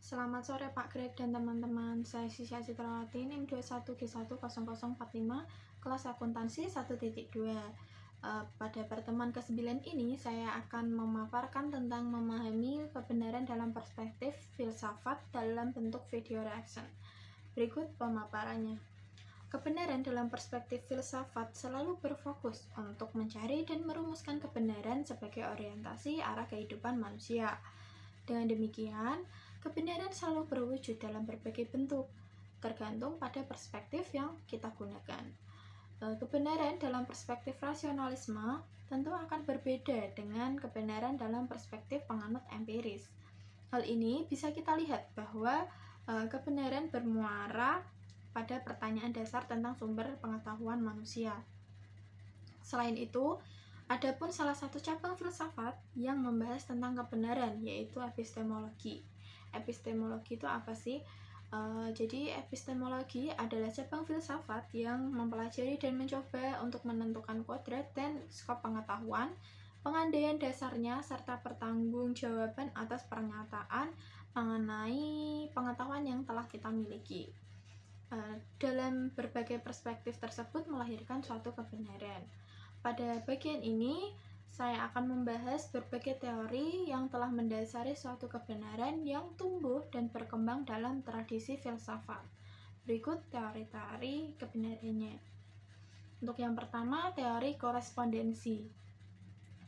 Selamat sore Pak Greg dan teman-teman. Saya Sisya Citrawati, NIM 21G10045, kelas akuntansi 1.2. Pada pertemuan ke-9 ini, saya akan memaparkan tentang memahami kebenaran dalam perspektif filsafat dalam bentuk video reaction. Berikut pemaparannya. Kebenaran dalam perspektif filsafat selalu berfokus untuk mencari dan merumuskan kebenaran sebagai orientasi arah kehidupan manusia. Dengan demikian, kebenaran selalu berwujud dalam berbagai bentuk, tergantung pada perspektif yang kita gunakan. Kebenaran dalam perspektif rasionalisme tentu akan berbeda dengan kebenaran dalam perspektif penganut empiris. Hal ini bisa kita lihat bahwa kebenaran bermuara pada pertanyaan dasar tentang sumber pengetahuan manusia. Selain itu, adapun salah satu cabang filsafat yang membahas tentang kebenaran, yaitu epistemologi. Epistemologi itu apa sih? Jadi epistemologi adalah cabang filsafat yang mempelajari dan mencoba untuk menentukan kodrat dan skop pengetahuan, pengandaian dasarnya, serta pertanggungjawaban atas pernyataan mengenai pengetahuan yang telah kita miliki. Dalam berbagai perspektif tersebut melahirkan suatu kebenaran. Pada bagian ini, saya akan membahas berbagai teori yang telah mendasari suatu kebenaran yang tumbuh dan berkembang dalam tradisi filsafat. Berikut teori-teori kebenarannya. Untuk yang pertama, teori korespondensi.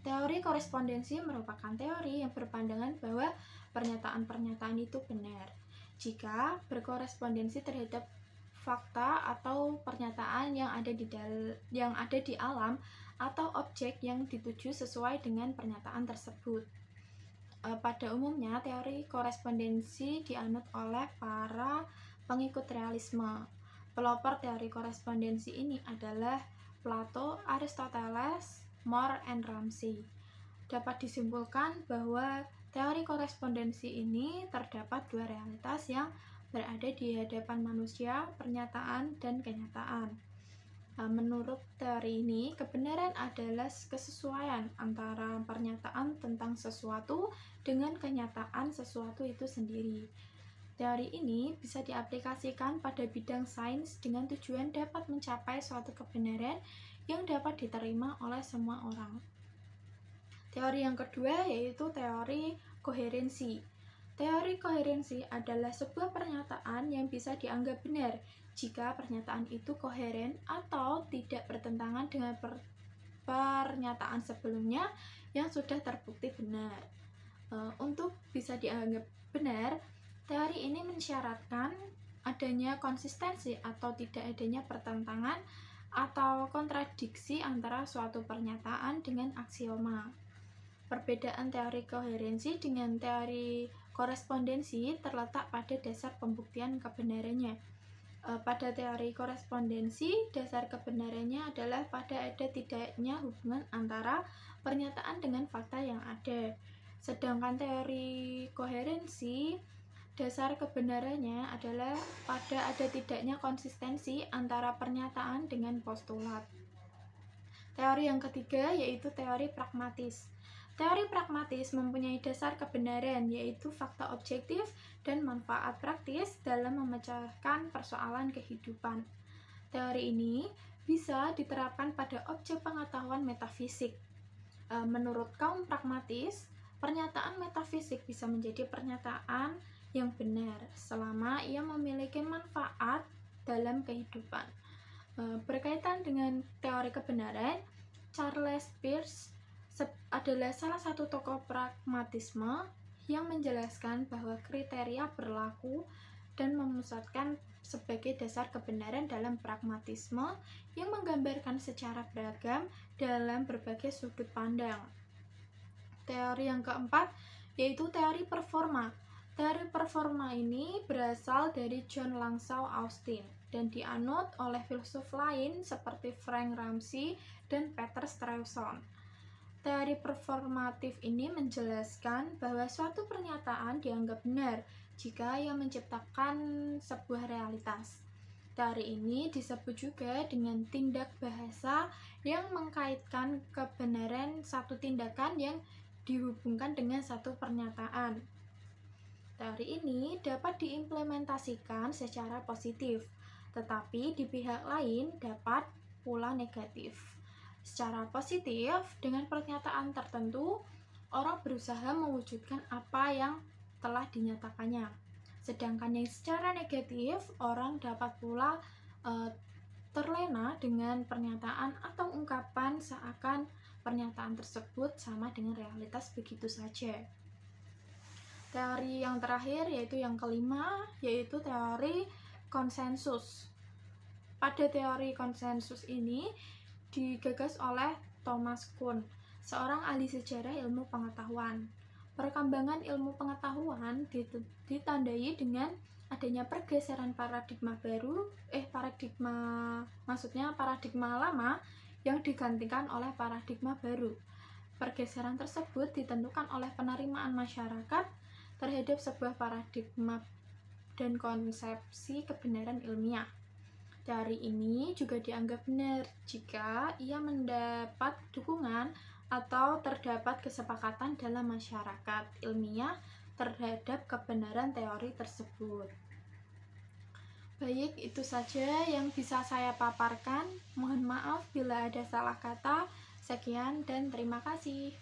Teori korespondensi merupakan teori yang berpandangan bahwa pernyataan-pernyataan itu benar jika berkorespondensi terhadap fakta atau pernyataan yang ada di alam atau objek yang dituju sesuai dengan pernyataan tersebut. Pada umumnya, teori korespondensi dianut oleh para pengikut realisme. Pelopor teori korespondensi ini adalah Plato, Aristoteles, More, and Ramsey. Dapat disimpulkan bahwa teori korespondensi ini terdapat dua realitas yang berada di hadapan manusia, pernyataan dan kenyataan. Menurut teori ini, kebenaran adalah kesesuaian antara pernyataan tentang sesuatu dengan kenyataan sesuatu itu sendiri. Teori ini bisa diaplikasikan pada bidang sains dengan tujuan dapat mencapai suatu kebenaran yang dapat diterima oleh semua orang. Teori yang kedua yaitu teori koherensi. Teori koherensi adalah sebuah pernyataan yang bisa dianggap benar jika pernyataan itu koheren atau tidak bertentangan dengan pernyataan sebelumnya yang sudah terbukti benar. Untuk bisa dianggap benar, teori ini mensyaratkan adanya konsistensi atau tidak adanya pertentangan atau kontradiksi antara suatu pernyataan dengan aksioma. Perbedaan teori koherensi dengan teori korespondensi terletak pada dasar pembuktian kebenarannya. Pada teori korespondensi, dasar kebenarannya adalah pada ada tidaknya hubungan antara pernyataan dengan fakta yang ada. Sedangkan teori koherensi, dasar kebenarannya adalah pada ada tidaknya konsistensi antara pernyataan dengan postulat. Teori yang ketiga yaitu teori pragmatis. Teori pragmatis mempunyai dasar kebenaran, yaitu fakta objektif dan manfaat praktis dalam memecahkan persoalan kehidupan. Teori ini bisa diterapkan pada objek pengetahuan metafisik. Menurut kaum pragmatis, pernyataan metafisik bisa menjadi pernyataan yang benar selama ia memiliki manfaat dalam kehidupan. Berkaitan dengan teori kebenaran, Charles Peirce adalah salah satu tokoh pragmatisme yang menjelaskan bahwa kriteria berlaku dan memusatkan sebagai dasar kebenaran dalam pragmatisme yang menggambarkan secara beragam dalam berbagai sudut pandang. Teori yang keempat yaitu teori performa. Teori performa ini berasal dari John Langsau Austin dan dianut oleh filsuf lain seperti Frank Ramsey dan Peter Stuyvesant. Teori performatif ini menjelaskan bahwa suatu pernyataan dianggap benar jika ia menciptakan sebuah realitas. Teori ini disebut juga dengan tindak bahasa yang mengkaitkan kebenaran satu tindakan yang dihubungkan dengan satu pernyataan. Teori ini dapat diimplementasikan secara positif, tetapi di pihak lain dapat pula negatif. Secara positif, dengan pernyataan tertentu, orang berusaha mewujudkan apa yang telah dinyatakannya. Sedangkan yang secara negatif, orang dapat pula terlena dengan pernyataan atau ungkapan seakan pernyataan tersebut sama dengan realitas begitu saja. Teori yang terakhir yaitu yang kelima, yaitu teori konsensus. Pada teori konsensus ini digagas oleh Thomas Kuhn, seorang ahli sejarah ilmu pengetahuan. Perkembangan ilmu pengetahuan ditandai dengan adanya pergeseran paradigma lama yang digantikan oleh paradigma baru. Pergeseran tersebut ditentukan oleh penerimaan masyarakat terhadap sebuah paradigma dan konsepsi kebenaran ilmiah. Teori ini juga dianggap benar jika ia mendapat dukungan atau terdapat kesepakatan dalam masyarakat ilmiah terhadap kebenaran teori tersebut. Baik, itu saja yang bisa saya paparkan. Mohon maaf bila ada salah kata. Sekian dan terima kasih.